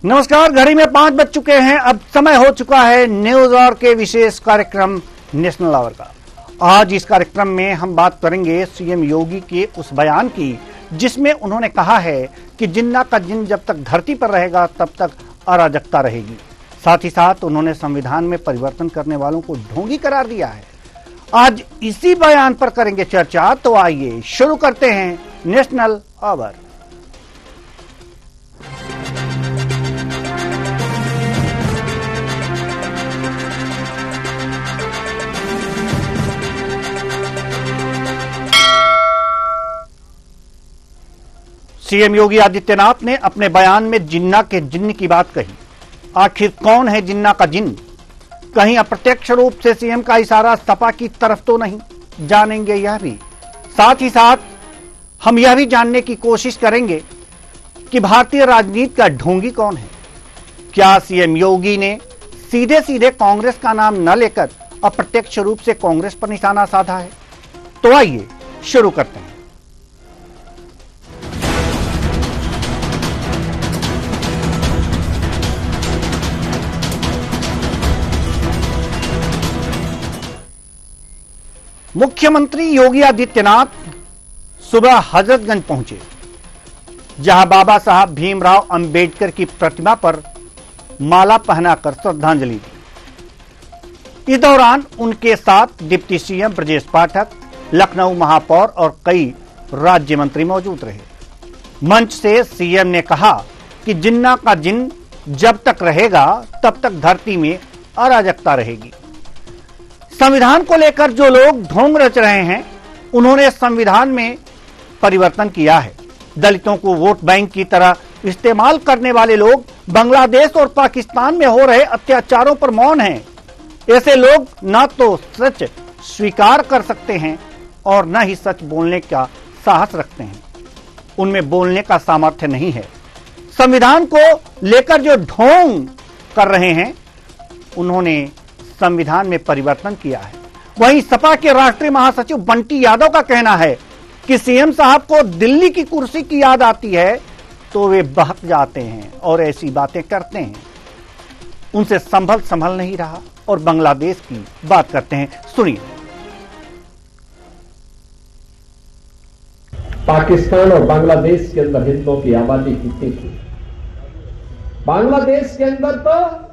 नमस्कार। घड़ी में 5 बज चुके हैं। अब समय हो चुका है न्यूज आवर के विशेष कार्यक्रम नेशनल आवर का। आज इस कार्यक्रम में हम बात करेंगे सीएम योगी के उस बयान की जिसमें उन्होंने कहा है कि जिन्ना का जिन जब तक धरती पर रहेगा तब तक अराजकता रहेगी। साथ ही साथ उन्होंने संविधान में परिवर्तन करने वालों को ढोंगी करार दिया है। आज इसी बयान पर करेंगे चर्चा। तो आइए शुरू करते हैं national our. CM Yogi Adityanath ने अपने बयान में जिन्ना के जिन्न की बात कही। आखिर कौन है जिन्ना का जिन्न? कहीं अप्रत्यक्ष रूप से सीएम का इशारा सपा की तरफ तो नहीं? जानेंगे यह भी। साथ ही साथ हम यह भी जानने की कोशिश करेंगे कि भारतीय राजनीति का ढोंगी कौन है। क्या सीएम योगी ने सीधे सीधे कांग्रेस का नाम न लेकर अप्रत्यक्ष रूप से कांग्रेस पर निशाना साधा है? तो आइए शुरू करते हैं। मुख्यमंत्री योगी आदित्यनाथ सुबह हजरतगंज पहुंचे, जहां बाबा साहब भीमराव अंबेडकर की प्रतिमा पर माला पहनाकर श्रद्धांजलि दी। इस दौरान उनके साथ डिप्टी सीएम ब्रजेश पाठक, लखनऊ महापौर और कई राज्य मंत्री मौजूद रहे। मंच से सीएम ने कहा कि जिन्ना का जिन्न जब तक रहेगा तब तक धरती में अराजकता रहेगी। संविधान को लेकर जो लोग ढोंग रच रहे हैं, उन्होंने संविधान में परिवर्तन किया है। दलितों को वोट बैंक की तरह इस्तेमाल करने वाले लोग बांग्लादेश और पाकिस्तान में हो रहे अत्याचारों पर मौन हैं। ऐसे लोग न तो सच स्वीकार कर सकते हैं और न ही सच बोलने का साहस रखते हैं। उनमें बोलने का सामर्थ्य नहीं है। संविधान को लेकर जो ढोंग कर रहे हैं, उन्होंने संविधान में परिवर्तन किया है। वहीं सपा के राष्ट्रीय महासचिव बंटी यादव का कहना है कि सीएम साहब को दिल्ली की कुर्सी की याद आती है तो वे बहक जाते हैं और ऐसी बातें करते हैं। उनसे संभल नहीं रहा और बांग्लादेश की बात करते हैं। सुनिए। पाकिस्तान और बांग्लादेश के अंदर हिंदुओं की आबादी कितनी थी? बांग्लादेश के अंदर तो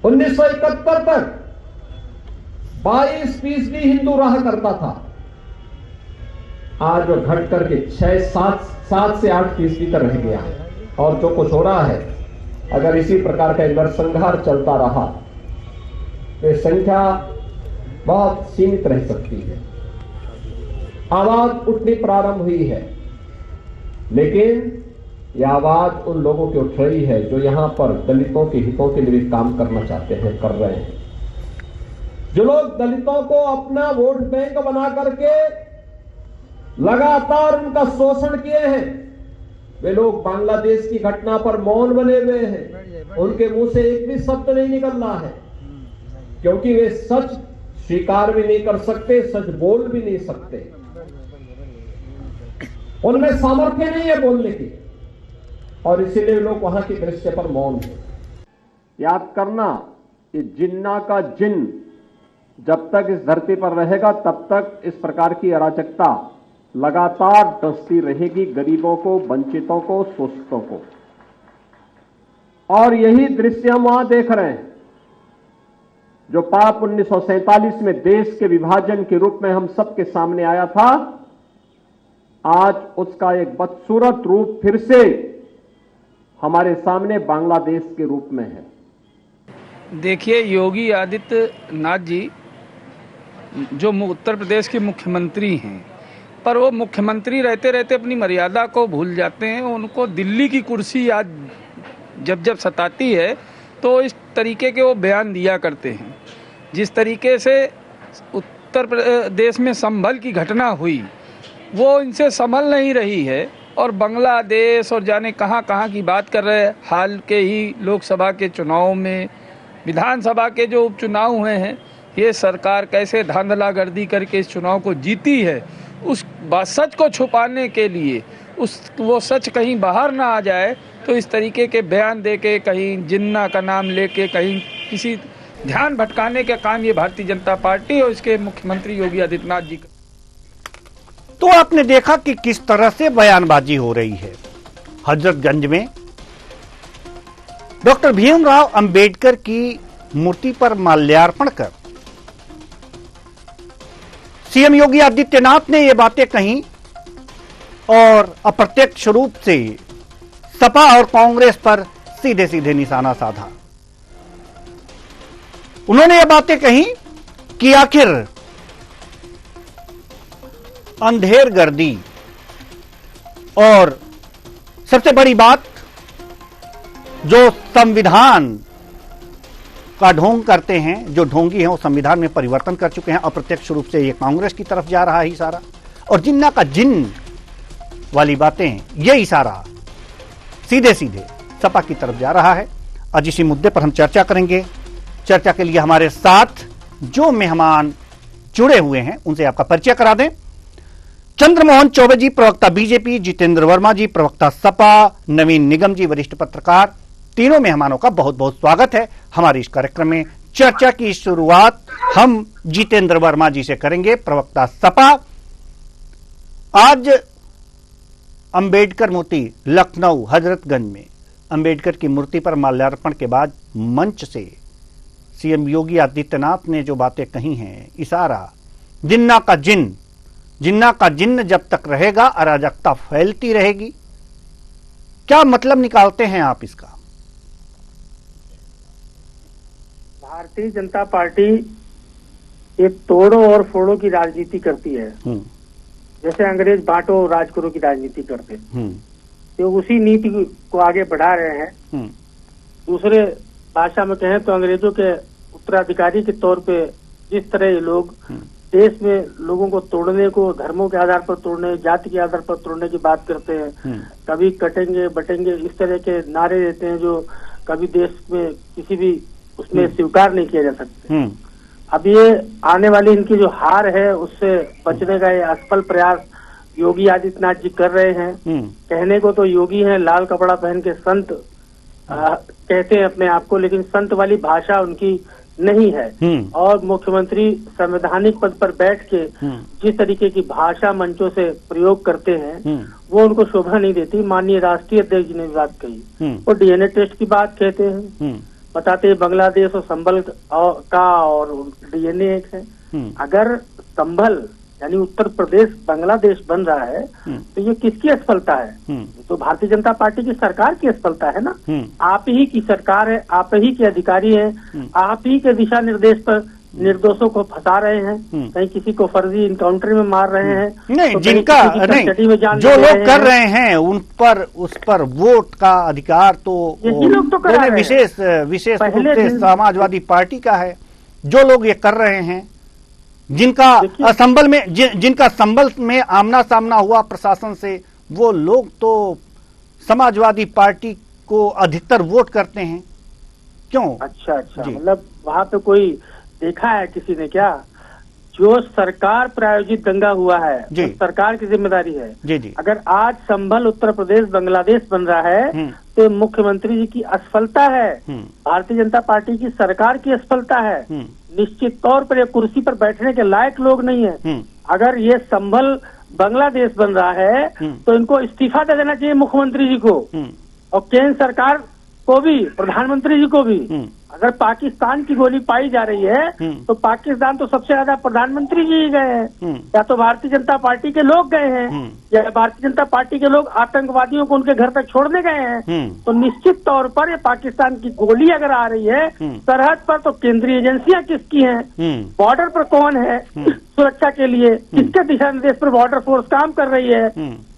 1971 तक 22% हिंदू रहा करता था। आज वो घट करके 7 से 8% तक रह गया है। और जो कुछ हो रहा है, अगर इसी प्रकार का नरसंहार चलता रहा तो ये संख्या बहुत सीमित रह सकती है। आवाज उठनी प्रारंभ हुई है, लेकिन यह आवाज उन लोगों की उठ रही है जो यहां पर दलितों के हितों के लिए काम करना चाहते हैं, कर रहे हैं। जो लोग दलितों को अपना वोट बैंक बना करके लगातार उनका शोषण किए हैं, वे लोग बांग्लादेश की घटना पर मौन बने हुए हैं। उनके मुंह से एक भी शब्द नहीं निकल रहा है, क्योंकि वे सच स्वीकार भी नहीं कर सकते, सच बोल भी नहीं सकते। उनमें सामर्थ्य नहीं है बोलने की, और इसीलिए लोग वहां के दृश्य पर मौन है। याद करना, ये जिन्ना का जिन्न जब तक इस धरती पर रहेगा तब तक इस प्रकार की अराजकता लगातार डसती रहेगी, गरीबों को, वंचितों को, शोषितों को। और यही दृश्य हम वहां देख रहे हैं। जो पाप 1947 में देश के विभाजन के रूप में हम सबके सामने आया था, आज उसका एक बदसूरत रूप फिर से हमारे सामने बांग्लादेश के रूप में है। देखिए, योगी आदित्यनाथ जी जो उत्तर प्रदेश के मुख्यमंत्री हैं, पर वो मुख्यमंत्री रहते रहते अपनी मर्यादा को भूल जाते हैं। उनको दिल्ली की कुर्सी याद जब सताती है तो इस तरीके के वो बयान दिया करते हैं। जिस तरीके से उत्तर प्रदेश में संभल की घटना हुई, वो इनसे संभल नहीं रही है और बांग्लादेश और जाने कहां कहां की बात कर रहे हैं। हाल के ही लोकसभा के चुनाव में, विधानसभा के जो उपचुनाव हुए हैं, ये सरकार कैसे धांधलागर्दी करके इस चुनाव को जीती है, उस सच को छुपाने के लिए वो सच कहीं बाहर ना आ जाए, तो इस तरीके के बयान दे के कहीं जिन्ना का नाम लेके कहीं किसी ध्यान भटकाने का काम ये भारतीय जनता पार्टी और इसके मुख्यमंत्री योगी आदित्यनाथ जी का। तो आपने देखा कि किस तरह से बयानबाजी हो रही है। हजरतगंज में डॉक्टर भीमराव अंबेडकर की मूर्ति पर माल्यार्पण कर सीएम योगी आदित्यनाथ ने ये बातें कही और अप्रत्यक्ष रूप से सपा और कांग्रेस पर सीधे सीधे निशाना साधा। उन्होंने ये बातें कही कि आखिर अंधेर गर्दी और सबसे बड़ी बात जो संविधान का ढोंग करते हैं, जो ढोंगी हैं, वो संविधान में परिवर्तन कर चुके हैं। अप्रत्यक्ष रूप से ये कांग्रेस की तरफ जा रहा है इशारा, और जिन्ना का जिन्न वाली बातें, ये इशारा सीधे सीधे सपा की तरफ जा रहा है। आज इसी मुद्दे पर हम चर्चा करेंगे। चर्चा के लिए हमारे साथ जो मेहमान जुड़े हुए हैं उनसे आपका परिचय करा दें। चंद्रमोहन चौबे जी, प्रवक्ता बीजेपी, जितेंद्र वर्मा जी, प्रवक्ता सपा, नवीन निगम जी, वरिष्ठ पत्रकार। तीनों मेहमानों का बहुत बहुत स्वागत है हमारे इस कार्यक्रम में। चर्चा की शुरुआत हम जितेंद्र वर्मा जी से करेंगे, प्रवक्ता सपा। आज अंबेडकर मूर्ति लखनऊ हजरतगंज में अंबेडकर की मूर्ति पर माल्यार्पण के बाद मंच से सीएम योगी आदित्यनाथ ने जो बातें कही हैं, इशारा जिन्ना का जिन्न जब तक रहेगा अराजकता फैलती रहेगी। क्या मतलब निकालते हैं आप इसका? भारतीय जनता पार्टी एक तोड़ो और फोड़ो की राजनीति करती है, जैसे अंग्रेज बांटो राज करो की राजनीति करते, तो उसी नीति को आगे बढ़ा रहे हैं। दूसरे भाषा में कहें तो अंग्रेजों के उत्तराधिकारी के तौर पे जिस तरह ये लोग देश में लोगों को तोड़ने को, धर्मों के आधार पर तोड़ने, जाति के आधार पर तोड़ने की बात करते हैं, कभी कटेंगे बटेंगे इस तरह के नारे देते हैं जो कभी देश में किसी भी उसमें स्वीकार नहीं किया जा सकते। अब ये आने वाली इनकी जो हार है उससे बचने का ये असफल प्रयास योगी आदित्यनाथ जी कर रहे हैं। कहने को तो योगी हैं, लाल कपड़ा पहन के संत कहते हैं अपने आप को, लेकिन संत वाली भाषा उनकी नहीं है। और मुख्यमंत्री संवैधानिक पद पर बैठ के जिस तरीके की भाषा मंचों से प्रयोग करते हैं वो उनको शोभा नहीं देती। माननीय राष्ट्रीय अध्यक्ष जी ने भी बात कही, वो डीएनए टेस्ट की बात कहते हैं, बताते हैं बांग्लादेश और संभल का और डीएनए एक है। अगर संभल यानी उत्तर प्रदेश बांग्लादेश बन रहा है तो ये किसकी असफलता है? तो भारतीय जनता पार्टी की सरकार की असफलता है ना। आप ही की सरकार है, आप ही के अधिकारी हैं, आप ही के दिशा निर्देश पर निर्दोषों को फंसा रहे हैं, कहीं किसी को फर्जी इनकाउंटर में मार रहे हैं। नहीं, तो जिनका नहीं, जो लोग कर रहे हैं उन पर उस पर वोट का अधिकार तो यही लोग तो कर रहे हैं। विशेष रूप से समाजवादी पार्टी का है। जो लोग ये कर रहे हैं, जिनका संभल में आमना सामना हुआ प्रशासन से, वो लोग तो समाजवादी पार्टी को अधिकतर वोट करते हैं। क्यों? अच्छा, मतलब वहाँ पे कोई देखा है किसी ने क्या? जो सरकार प्रायोजित दंगा हुआ है तो सरकार की जिम्मेदारी है। जी। अगर आज संभल उत्तर प्रदेश बांग्लादेश बन रहा है तो मुख्यमंत्री जी की असफलता है, भारतीय जनता पार्टी की सरकार की असफलता है। निश्चित तौर पर ये कुर्सी पर बैठने के लायक लोग नहीं है। अगर ये संभल बांग्लादेश बन रहा है तो इनको इस्तीफा दे देना चाहिए मुख्यमंत्री जी को, और केंद्र सरकार को भी, प्रधानमंत्री जी को भी। अगर पाकिस्तान की गोली पाई जा रही है तो पाकिस्तान तो सबसे ज्यादा प्रधानमंत्री जी ही गए हैं, या तो भारतीय जनता पार्टी के लोग गए हैं, या भारतीय जनता पार्टी के लोग आतंकवादियों को उनके घर तक छोड़ने गए हैं। तो निश्चित तौर पर ये पाकिस्तान की गोली अगर आ रही है सरहद पर तो केंद्रीय एजेंसियां किसकी हैं? बॉर्डर पर कौन है सुरक्षा के लिए? किसके दिशा निर्देश पर बॉर्डर फोर्स काम कर रही है?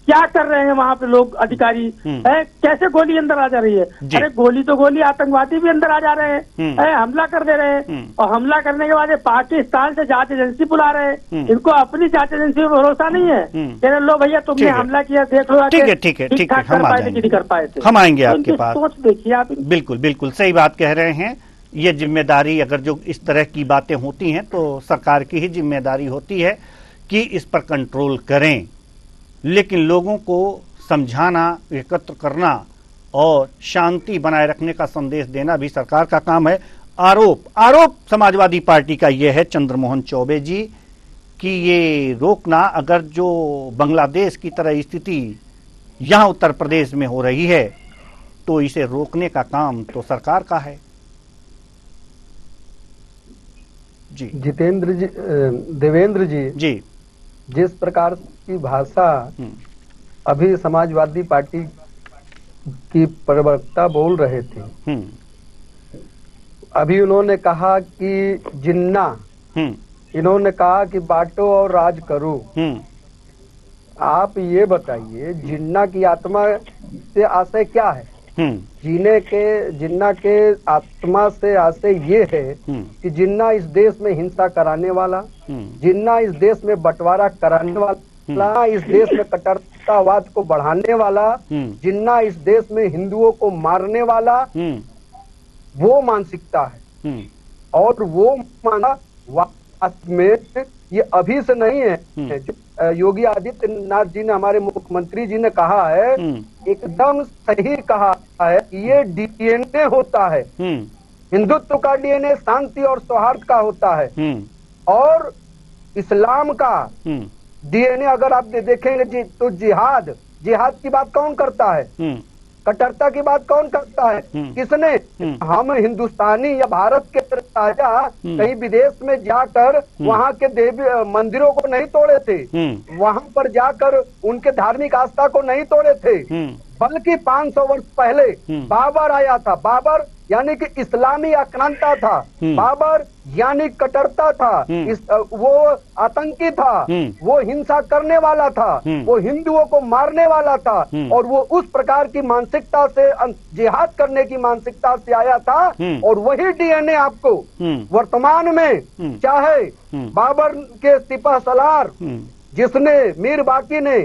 क्या कर रहे हैं वहाँ पे लोग अधिकारी? कैसे गोली अंदर आ जा रही है? अरे गोली तो गोली, आतंकवादी भी अंदर आ जा रहे हैं, हमला कर दे रहे हैं, और हमला करने के बाद पाकिस्तान से जांच एजेंसी बुला रहे हैं। इनको अपनी जांच एजेंसी पर भरोसा नहीं है। कह रहे लो भैया तुमने हमला किया, देख लो। ठीक है, कर पाए थे कि नहीं कर पाए थे? हम आएंगे आपके पास। सोच देखिए आप। बिल्कुल सही बात कह रहे हैं। ये जिम्मेदारी, अगर जो इस तरह की बातें होती हैं तो सरकार की ही जिम्मेदारी होती है कि इस पर कंट्रोल करें। लेकिन लोगों को समझाना, एकत्र करना और शांति बनाए रखने का संदेश देना भी सरकार का काम है। आरोप समाजवादी पार्टी का यह है, चंद्रमोहन चौबे जी, कि ये रोकना, अगर जो बांग्लादेश की तरह स्थिति यहां उत्तर प्रदेश में हो रही है तो इसे रोकने का काम तो सरकार का है। जी जितेंद्र जी, देवेंद्र जी, जिस प्रकार की भाषा अभी समाजवादी पार्टी की प्रवक्ता बोल रहे थे, अभी उन्होंने कहा कि जिन्ना, इन्होंने कहा कि बांटो और राज करो। आप ये बताइए, जिन्ना की आत्मा से आशय क्या है? जिन्ना के आत्मा से आशय ये है कि जिन्ना इस देश में हिंसा कराने वाला, जिन्ना इस देश में बंटवारा कराने वाला, इस देश में कट्टरतावाद को बढ़ाने वाला, जिन्ना इस देश में हिंदुओं को मारने वाला, वो मानसिकता है। और वो माना वास्तव में ये अभी से नहीं है। योगी आदित्यनाथ जी ने, हमारे मुख्यमंत्री जी ने कहा है, एकदम सही कहा है कि ये डीएनए होता है। हिंदुत्व का डीएनए शांति और सौहार्द का होता है। और इस्लाम का डीएनए अगर आप देखेंगे तो जिहाद की बात कौन करता है? कट्टरता की बात कौन करता है? किसने? हम हिंदुस्तानी या भारत के राजा कहीं विदेश में जाकर वहाँ के देवी मंदिरों को नहीं तोड़े थे, वहाँ पर जाकर उनके धार्मिक आस्था को नहीं तोड़े थे, बल्कि 500 वर्ष पहले बाबर आया था। बाबर यानी कि इस्लामी आक्रांता था, बाबर यानी कट्टरता था, वो आतंकी था, वो हिंसा करने वाला था, वो हिंदुओं को मारने वाला था, और वो उस प्रकार की मानसिकता से, जिहाद करने की मानसिकता से आया था। और वही डीएनए आपको वर्तमान में, चाहे बाबर के सिपह सलार जिसने, मीर बाकी ने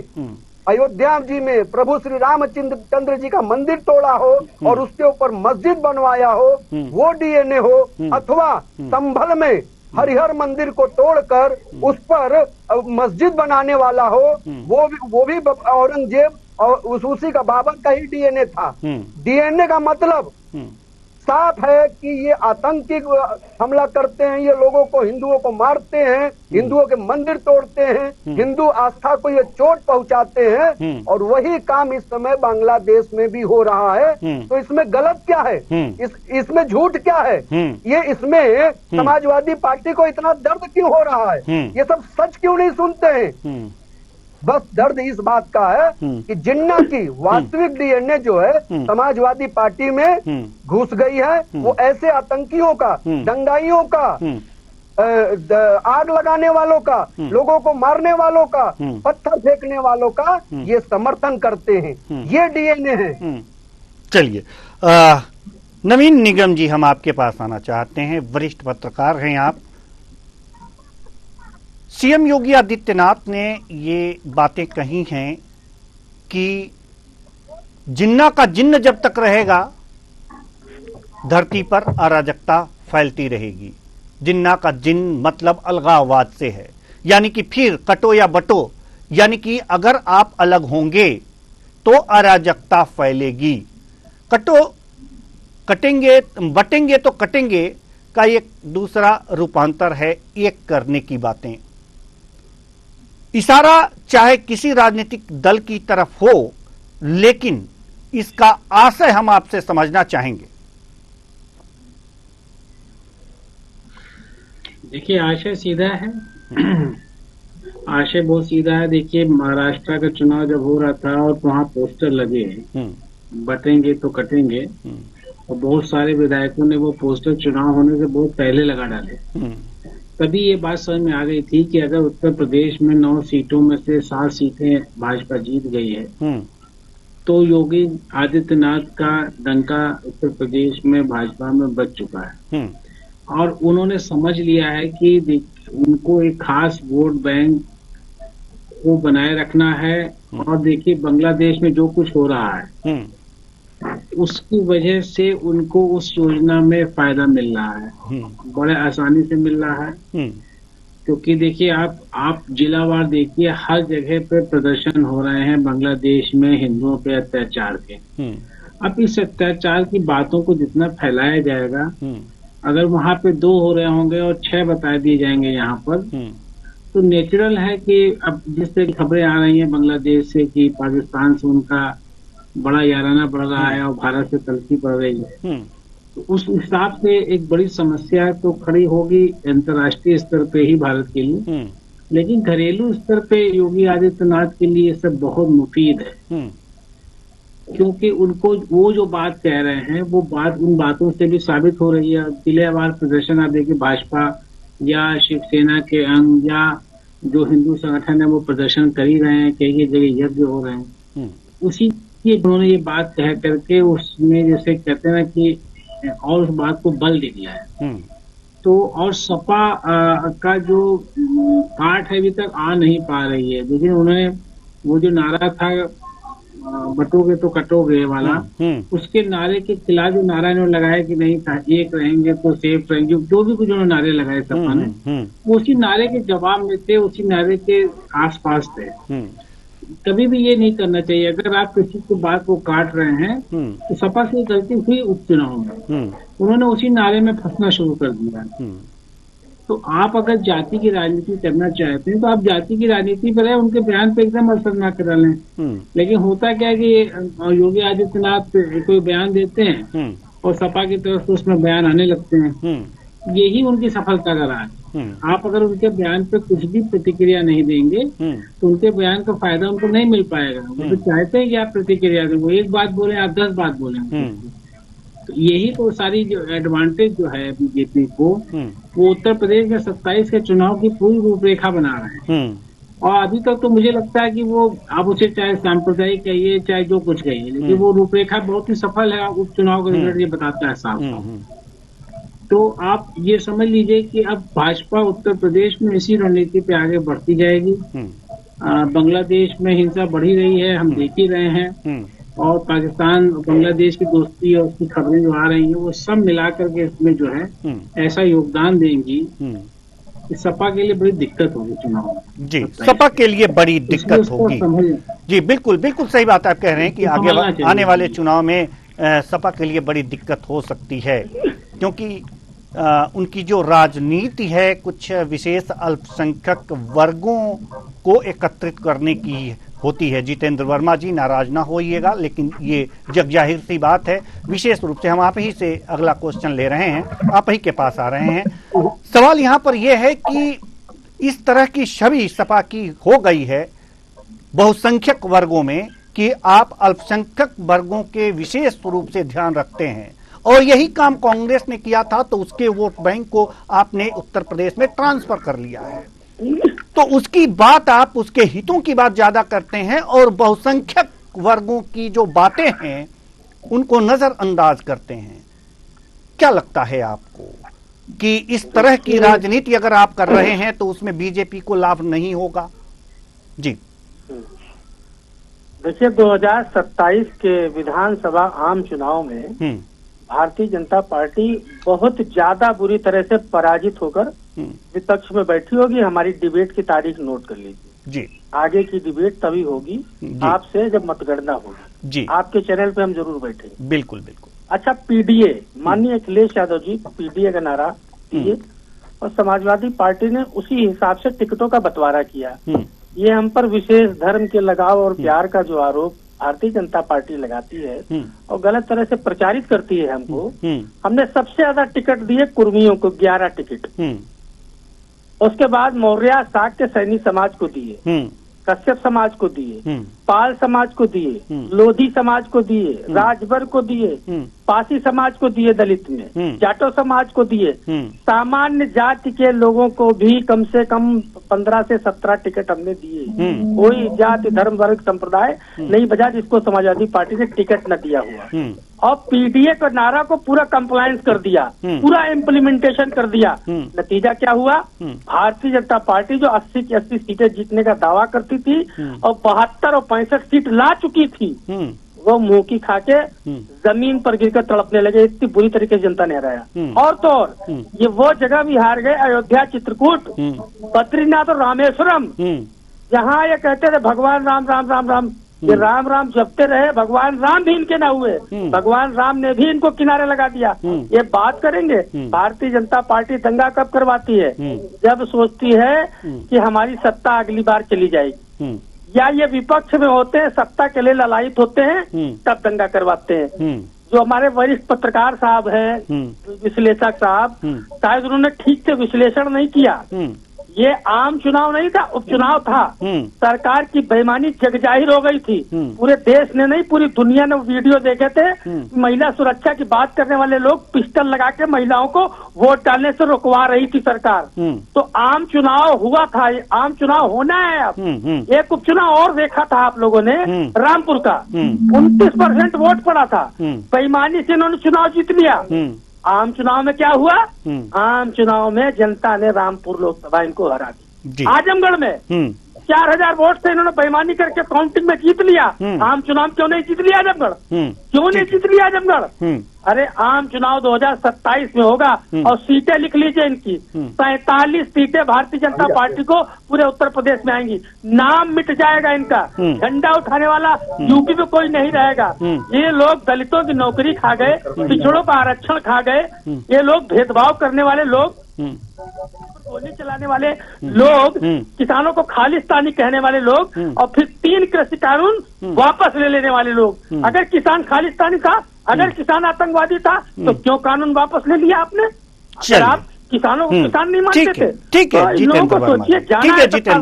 अयोध्या जी में प्रभु श्री रामचंद्र जी का मंदिर तोड़ा हो और उसके ऊपर मस्जिद बनवाया हो, वो डीएनए हो, अथवा संभल में हरिहर मंदिर को तोड़कर उस पर मस्जिद बनाने वाला हो, वो भी औरंगजेब और उसी का बाबर का ही डीएनए था। डीएनए का मतलब साफ है कि ये आतंकी हमला करते हैं, ये लोगों को, हिंदुओं को मारते हैं, हिंदुओं के मंदिर तोड़ते हैं, हिंदू आस्था को ये चोट पहुंचाते हैं। और वही काम इस समय बांग्लादेश में भी हो रहा है। तो इसमें गलत क्या है? इसमें झूठ क्या है? ये इसमें समाजवादी पार्टी को इतना दर्द क्यों हो रहा है? ये सब सच क्यों नहीं सुनते हैं? बस दर्द इस बात का है कि जिन्ना की वास्तविक डीएनए जो है समाजवादी पार्टी में घुस गई है। वो ऐसे आतंकियों का, दंगाइयों का, आग लगाने वालों का, लोगों को मारने वालों का, पत्थर फेंकने वालों का ये समर्थन करते हैं। ये डीएनए है। चलिए, नवीन निगम जी, हम आपके पास आना चाहते हैं। वरिष्ठ पत्रकार हैं आप। सीएम योगी आदित्यनाथ ने ये बातें कही हैं कि जिन्ना का जिन्न जब तक रहेगा धरती पर अराजकता फैलती रहेगी। जिन्ना का जिन्न मतलब अलगाववाद से है, यानी कि फिर कटो या बटो, यानी कि अगर आप अलग होंगे तो अराजकता फैलेगी। कटेंगे, बटेंगे तो कटेंगे का एक दूसरा रूपांतर है एक करने की बातें। इशारा चाहे किसी राजनीतिक दल की तरफ हो, लेकिन इसका आशय हम आपसे समझना चाहेंगे। देखिए, आशय सीधा है। आशय बहुत सीधा है। देखिए, महाराष्ट्र का चुनाव जब हो रहा था और वहां पोस्टर लगे हैं, बटेंगे तो कटेंगे, और बहुत सारे विधायकों ने वो पोस्टर चुनाव होने से बहुत पहले लगा डाले। तभी ये बात समझ में आ गई थी कि अगर उत्तर प्रदेश में 9 सीटों में से 7 सीटें भाजपा जीत गई है, तो योगी आदित्यनाथ का डंका उत्तर प्रदेश में भाजपा में बच चुका है। और उन्होंने समझ लिया है कि उनको एक खास वोट बैंक को बनाए रखना है। और देखिए, बांग्लादेश में जो कुछ हो रहा है उसकी वजह से उनको उस योजना में फायदा मिल रहा है, बड़े आसानी से मिल रहा है। क्योंकि देखिए, आप जिलावार देखिए, हर जगह पे प्रदर्शन हो रहे हैं बांग्लादेश में हिंदुओं पे अत्याचार के। अब इस अत्याचार की बातों को जितना फैलाया जाएगा, अगर वहां पे 2 हो रहे होंगे और 6 बता दिए जाएंगे यहाँ पर, तो नेचुरल है कि अब जिस तरह की खबरें आ रही हैं बांग्लादेश से कि पाकिस्तान से उनका बड़ा याराना बढ़ रहा है और भारत से तलखी पड़ रही है, तो उस हिसाब से एक बड़ी समस्या तो खड़ी होगी अंतर्राष्ट्रीय स्तर पे ही भारत के लिए, लेकिन घरेलू स्तर पे योगी आदित्यनाथ के लिए सब बहुत मुफीद है, क्योंकि उनको वो जो बात कह रहे हैं वो बात उन बातों से भी साबित हो रही है। जिलेवार प्रदर्शन आप देखिए, भाजपा या शिवसेना के अंग या जो हिंदू संगठन है वो प्रदर्शन कर ही रहे हैं, कई जगह यज्ञ हो रहे हैं। उसी की उन्होंने ये बात कह करके उसमें जैसे कहते हैं ना कि और उस बात को बल दे दिया है। तो और सपा का जो काट है अभी तक आ नहीं पा रही है, लेकिन उन्होंने वो जो नारा था बटोगे तो कटोगे वाला, उसके नारे के खिलाफ जो नारा इन्होंने लगाया कि नहीं था एक रहेंगे तो सेफ रहेंगे, जो भी कुछ उन्होंने नारे लगाए सपा ने, वो उसी नारे के जवाब में थे, उसी नारे के आसपास थे। कभी भी ये नहीं करना चाहिए, अगर आप किसी की बात को काट रहे हैं तो सपा से गलती हुई उपचुनाव में, उन्होंने उसी नारे में फंसना शुरू कर दिया। तो आप अगर जाति की राजनीति करना चाहते हैं तो आप जाति की राजनीति पर है, उनके बयान पे एकदम असर ना करा लें। लेकिन होता क्या है कि योगी आदित्यनाथ कोई बयान देते हैं और सपा की तरफ से उसमें बयान आने लगते हैं, यही उनकी सफलता का राज। आप अगर उनके बयान पे कुछ भी प्रतिक्रिया नहीं देंगे तो उनके बयान का फायदा उनको नहीं मिल पाएगा। वो तो चाहते हैं कि आप प्रतिक्रिया दें, वो एक बात बोले आप 10 बात बोलेंगे। तो यही तो सारी जो एडवांटेज जो है बीजेपी को, वो उत्तर प्रदेश में 27 के चुनाव की पूरी रूपरेखा बना रहे हैं। और अभी तक तो मुझे लगता है कि वो आप उसे चाहे सांप्रदायिक कहिए चाहे जो कुछ कहिए, लेकिन वो रूपरेखा बहुत ही सफल है। उपचुनाव का रिजल्ट ये बताता है साफ। तो आप ये समझ लीजिए कि अब भाजपा उत्तर प्रदेश में इसी रणनीति पे आगे बढ़ती जाएगी। बांग्लादेश में हिंसा बढ़ी रही है, हम देख ही रहे हैं, और पाकिस्तान बांग्लादेश की दोस्ती और उसकी खबरें जो आ रही हैं वो सब मिला करके इसमें जो है ऐसा योगदान देंगी कि सपा के लिए बड़ी दिक्कत होगी चुनाव में। जी, सपा के लिए बड़ी दिक्कत होगी। जी बिल्कुल, बिल्कुल सही बात आप कह रहे हैं कि आगे आने वाले चुनाव में सपा के लिए बड़ी दिक्कत हो सकती है, क्योंकि उनकी जो राजनीति है कुछ विशेष अल्पसंख्यक वर्गों को एकत्रित करने की होती है। जितेंद्र वर्मा जी नाराज ना होइएगा, लेकिन ये जग जाहिर सी बात है। विशेष रूप से हम आप ही से अगला क्वेश्चन ले रहे हैं, आप ही के पास आ रहे हैं। सवाल यहाँ पर यह है कि इस तरह की छवि सपा की हो गई है बहुसंख्यक वर्गों में कि आप अल्पसंख्यक वर्गों के विशेष रूप से ध्यान रखते हैं, और यही काम कांग्रेस ने किया था, तो उसके वोट बैंक को आपने उत्तर प्रदेश में ट्रांसफर कर लिया है। तो उसकी बात आप उसके हितों की बात ज्यादा करते हैं और बहुसंख्यक वर्गों की जो बातें हैं उनको नजरअंदाज करते हैं। क्या लगता है आपको कि इस तरह की राजनीति अगर आप कर रहे हैं तो उसमें बीजेपी को लाभ नहीं होगा? जी देखिए, 2027 के विधानसभा आम चुनाव में भारतीय जनता पार्टी बहुत ज्यादा बुरी तरह से पराजित होकर विपक्ष में बैठी होगी। हमारी डिबेट की तारीख नोट कर लीजिए जी। आगे की डिबेट तभी होगी आपसे जब मतगणना होगी जी। आपके चैनल पे हम जरूर बैठेंगे। बिल्कुल बिल्कुल। अच्छा, पीडीए, माननीय अखिलेश यादव जी पीडीए का नारा दिए और समाजवादी पार्टी ने उसी हिसाब से टिकटों का बंटवारा किया। ये हम पर विशेष धर्म के लगाव और प्यार का जो आरोप भारतीय जनता पार्टी लगाती है और गलत तरह से प्रचारित करती है हमको। हमने सबसे ज्यादा टिकट दिए कुर्मियों को, 11 टिकट। उसके बाद मौर्य शाक्य सैनी समाज को दिए, कश्यप समाज को दिए, पाल समाज को दिए, लोधी समाज को दिए, राजभर को दिए, पासी समाज को दिए, दलित में जाटो समाज को दिए। सामान्य जाति के लोगों को भी कम से कम 15 से 17 टिकट हमने दिए। कोई जाति धर्म वर्ग संप्रदाय नहीं बचा जिसको समाजवादी पार्टी ने टिकट न दिया हुआ। और पीडीए का नारा को पूरा कंप्लायंस कर दिया, पूरा इम्प्लीमेंटेशन कर दिया। नतीजा क्या हुआ? भारतीय जनता पार्टी जो 80 की 80 सीटें जीतने का दावा करती थी और 72 और 65 सीट ला चुकी थी, वो मुंह की खाके जमीन पर गिरकर तड़पने लगे। इतनी बुरी तरीके से जनता ने हराया। और तो और ये वो जगह भी हार गए, अयोध्या, चित्रकूट, बद्रीनाथ और रामेश्वरम, जहाँ ये कहते थे भगवान राम राम राम राम, ये राम राम जपते रहे, भगवान राम भी इनके ना हुए, भगवान राम ने भी इनको किनारे लगा दिया। ये बात करेंगे। भारतीय जनता पार्टी दंगा कब करवाती है? जब सोचती है कि हमारी सत्ता अगली बार चली जाएगी, या ये विपक्ष में होते हैं, सत्ता के लिए ललायित होते हैं, तब दंगा करवाते हैं। जो हमारे वरिष्ठ पत्रकार साहब हैं, विश्लेषक साहब, शायद उन्होंने ठीक से विश्लेषण नहीं किया। ये आम चुनाव नहीं था, उपचुनाव था। सरकार की बेईमानी जगजाहिर हो गई थी। पूरे देश ने नहीं, पूरी दुनिया ने वीडियो देखे थे। महिला सुरक्षा की बात करने वाले लोग पिस्टल लगा के महिलाओं को वोट डालने से रुकवा रही थी सरकार। तो आम चुनाव हुआ था, आम चुनाव होना है अब। एक उपचुनाव और देखा था आप लोगों ने, रामपुर का 29% वोट पड़ा था। बेईमानी से इन्होंने चुनाव जीत लिया। आम चुनाव में क्या हुआ? आम चुनाव में जनता ने रामपुर लोकसभा इनको हरा दी। आजमगढ़ में 4000 वोट से इन्होंने बेईमानी करके काउंटिंग में जीत लिया। आम चुनाव क्यों नहीं जीत लिया आजमगढ़? क्यों नहीं जीत लिया आजमगढ़? अरे आम चुनाव 2027 में होगा और सीटें लिख लीजिए इनकी, 47 सीटें भारतीय जनता पार्टी को पूरे उत्तर प्रदेश में आएंगी। नाम मिट जाएगा इनका, झंडा उठाने वाला यूपी में कोई नहीं रहेगा। ये लोग दलितों की नौकरी खा गए, पिछड़ों का आरक्षण खा गए, ये लोग भेदभाव करने वाले लोग, गोली चलाने वाले लोग, किसानों को खालिस्तानी कहने वाले लोग, और फिर 3 कृषि कानून वापस ले लेने वाले लोग। अगर किसान खालिस्तानी था, अगर किसान आतंकवादी था, तो क्यों कानून वापस ले लिया आपने? अगर आप किसानों को किसान नहीं मानते थे, ठीक है, इन लोगों को सोचिए, जाना है सत्ता।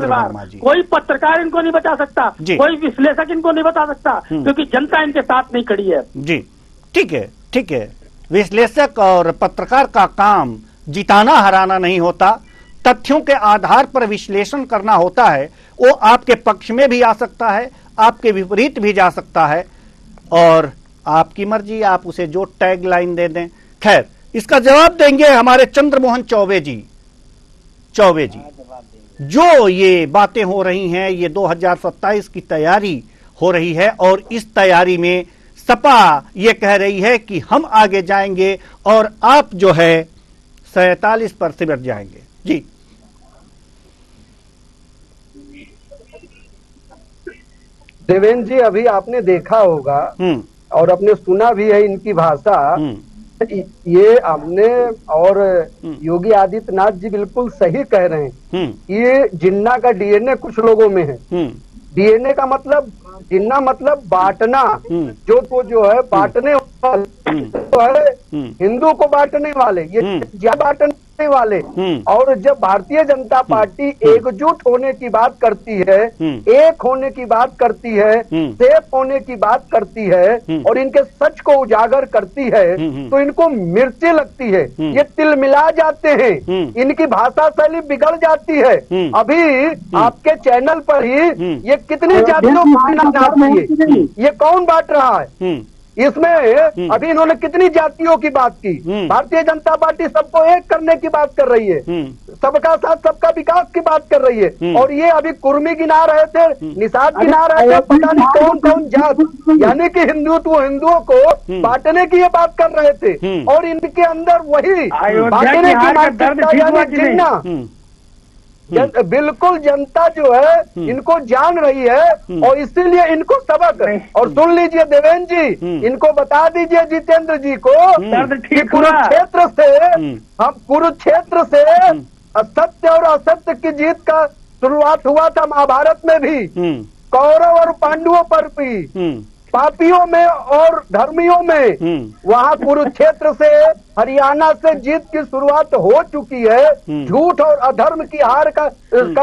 कोई पत्रकार इनको नहीं बचा सकता, कोई विश्लेषक इनको नहीं बता सकता, क्योंकि जनता इनके साथ नहीं खड़ी है। जी ठीक है, ठीक है। विश्लेषक और पत्रकार का काम जिताना हराना नहीं होता, तथ्यों के आधार पर विश्लेषण करना होता है। वो आपके पक्ष में भी आ सकता है, आपके विपरीत भी जा सकता है, और आपकी मर्जी, आप उसे जो टैग लाइन दे दें। खैर, इसका जवाब देंगे हमारे चंद्रमोहन चौबे जी। चौबे जी, जो ये बातें हो रही हैं, ये 2027 की तैयारी हो रही है, और इस तैयारी में सपा ये कह रही है कि हम आगे जाएंगे और आप जो है 47 पर सिमट जाएंगे। जी देवेंद्र जी, अभी आपने देखा होगा और आपने सुना भी है इनकी भाषा। ये हमने, और योगी आदित्यनाथ जी बिल्कुल सही कह रहे हैं। ये जिन्ना का डीएनए कुछ लोगों में है। डीएनए का मतलब, जिन्ना मतलब बांटना, जो है बांटने वाले, तो है हिंदू को बांटने वाले, ये बांटने वाले। और जब भारतीय जनता पार्टी एकजुट होने की बात करती है, एक होने की बात करती है, सेफ होने की बात करती है, और इनके सच को उजागर करती है, तो इनको मिर्ची लगती है, ये तिलमिला जाते हैं, इनकी भाषा शैली बिगड़ जाती है। अभी आपके चैनल पर ही ये कितनी जातियों को बांटना चाहती है, ये कौन बांट रहा है? इसमें अभी इन्होंने कितनी जातियों की बात की। भारतीय जनता पार्टी सबको एक करने की बात कर रही है, सबका साथ सबका विकास की बात कर रही है, और ये अभी कुर्मी गिना रहे थे, निषाद गिना रहे थे, पता नहीं कौन कौन जात, यानी कि हिंदुओं को बांटने की ये बात कर रहे थे, और इनके अंदर वही बांटने की मानसिकता, यानी जिन्ना। बिल्कुल जनता जो है इनको जान रही है, और इसीलिए इनको सबक। और सुन लीजिए देवेंद्र जी, इनको बता दीजिए जितेंद्र जी को कि कुरुक्षेत्र से असत्य और असत्य की जीत का शुरुआत हुआ था महाभारत में भी, कौरव और पांडवों पर भी, पापियों में और धर्मियों में। वहाँ कुरुक्षेत्र से, हरियाणा से जीत की शुरुआत हो चुकी है। झूठ और अधर्म की हार का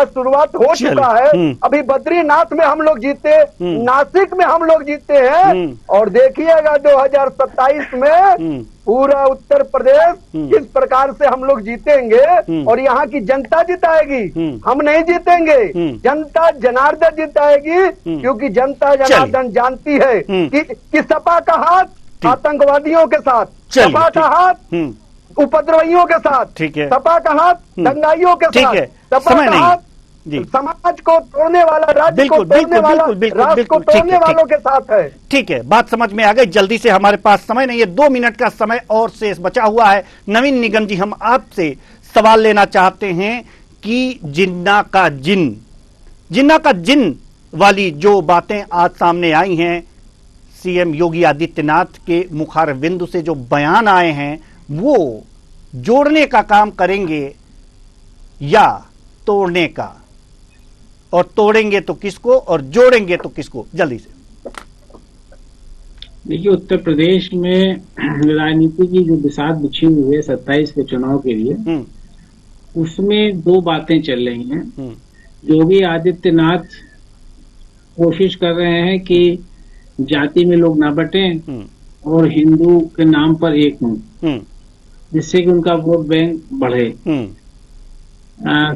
शुरुआत हो चुका है। अभी बद्रीनाथ में हम लोग जीते, नासिक में हम लोग जीते हैं, और देखिएगा 2027 में पूरा उत्तर प्रदेश किस प्रकार से हम लोग जीतेंगे, और यहाँ की जनता जिताएगी, हम नहीं जीतेंगे। जनता जनार्दन जिताएगी, क्योंकि जनता जनार्दन जानती है कि सपा का हाथ आतंकवादियों के साथ, सपा का हाथ उपद्रवियों के साथ, सपा का हाथ दंगाइयों के साथ, सपा का हाथ समाज को तोड़ने वाला, राज्य को तोड़ने वाला, राष्ट्र को तोड़ने वालों के साथ है। ठीक है, बात समझ में आ गई। जल्दी से, हमारे पास समय नहीं है, 2 मिनट का समय और शेष बचा हुआ है। नवीन निगम जी, हम आपसे सवाल लेना चाहते हैं कि जिन्ना का जिन वाली जो बातें आज सामने आई हैं, सीएम योगी आदित्यनाथ के मुखारबिंदु से जो बयान आए हैं, वो जोड़ने का काम करेंगे या तोड़ने का? और तोड़ेंगे तो किसको और जोड़ेंगे तो किसको? जल्दी से देखिए, उत्तर प्रदेश में राजनीति की जो बिसात बिछी हुई है 27 के चुनाव के लिए, उसमें दो बातें चल रही हैं। योगी आदित्यनाथ कोशिश कर रहे हैं कि जाति में लोग ना बटें और हिंदू के नाम पर एक हों, जिससे कि उनका वोट बैंक बढ़े।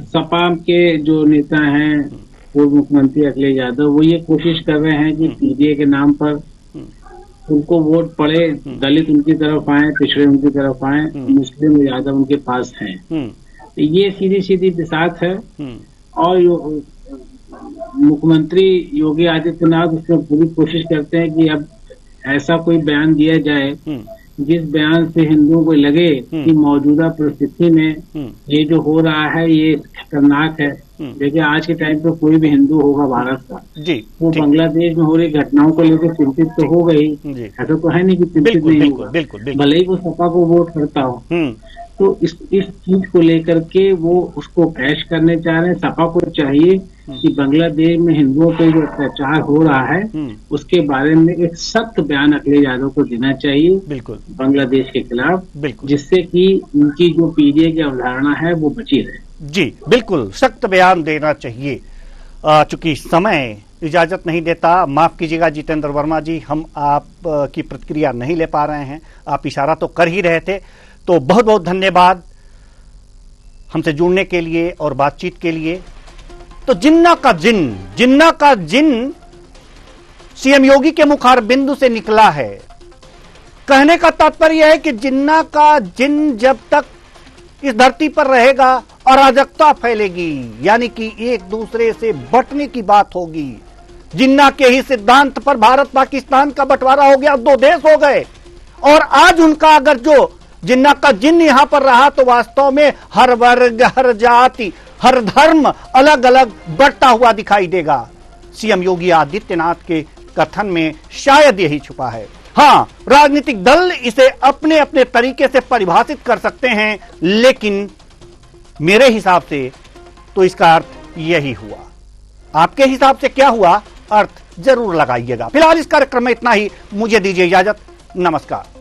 सपा के जो नेता हैं, पूर्व मुख्यमंत्री अखिलेश यादव, वो ये कोशिश कर रहे हैं कि पीडीए के नाम पर उनको वोट पड़े, दलित उनकी तरफ आए, पिछड़े उनकी तरफ आए, मुस्लिम यादव उनके पास हैं। ये सीधी सीधी बिसात है और मुख्यमंत्री योगी आदित्यनाथ उसमें पूरी कोशिश करते हैं कि अब ऐसा कोई बयान दिया जाए जिस बयान से हिंदुओं को लगे कि मौजूदा परिस्थिति में ये जो हो रहा है ये खतरनाक है। देखिए, आज के टाइम पे कोई भी हिंदू होगा भारत का, वो बांग्लादेश में हो रही घटनाओं को लेकर चिंतित तो होगा ही, ऐसा तो है नहीं कि चिंतित नहीं होगा, भले ही वो सपा को वोट करता हो। तो इस चीज को लेकर के वो उसको कैश करने चाह रहे हैं। सपा को चाहिए कि बांग्लादेश में हिंदुओं पर जो अत्याचार हो रहा है उसके बारे में एक सख्त बयान अखिलेश यादव को देना चाहिए, बिल्कुल, बांग्लादेश के खिलाफ, जिससे कि उनकी जो पीडीए की अवधारणा है वो बची रहे। जी बिल्कुल, सख्त बयान देना चाहिए। चूंकि समय इजाजत नहीं देता, माफ कीजिएगा जितेंद्र वर्मा जी, हम आप की प्रतिक्रिया नहीं ले पा रहे हैं। आप इशारा तो कर ही रहे थे, तो बहुत बहुत धन्यवाद हमसे जुड़ने के लिए और बातचीत के लिए। तो जिन्ना का जिन सीएम योगी के मुखारबिंदु से निकला है। कहने का तात्पर्य है कि जिन्ना का जिन जब तक इस धरती पर रहेगा अराजकता फैलेगी, यानी कि एक दूसरे से बंटने की बात होगी। जिन्ना के ही सिद्धांत पर भारत पाकिस्तान का बंटवारा हो गया, दो देश हो गए। और आज उनका अगर जो जिन्ना का जिन यहां पर रहा तो वास्तव में हर वर्ग, हर जाति, हर धर्म अलग अलग बढ़ता हुआ दिखाई देगा। सीएम योगी आदित्यनाथ के कथन में शायद यही छुपा है। हां, राजनीतिक दल इसे अपने अपने तरीके से परिभाषित कर सकते हैं, लेकिन मेरे हिसाब से तो इसका अर्थ यही हुआ। आपके हिसाब से क्या हुआ, अर्थ जरूर लगाइएगा। फिलहाल इस कार्यक्रम में इतना ही। मुझे दीजिए इजाजत। नमस्कार।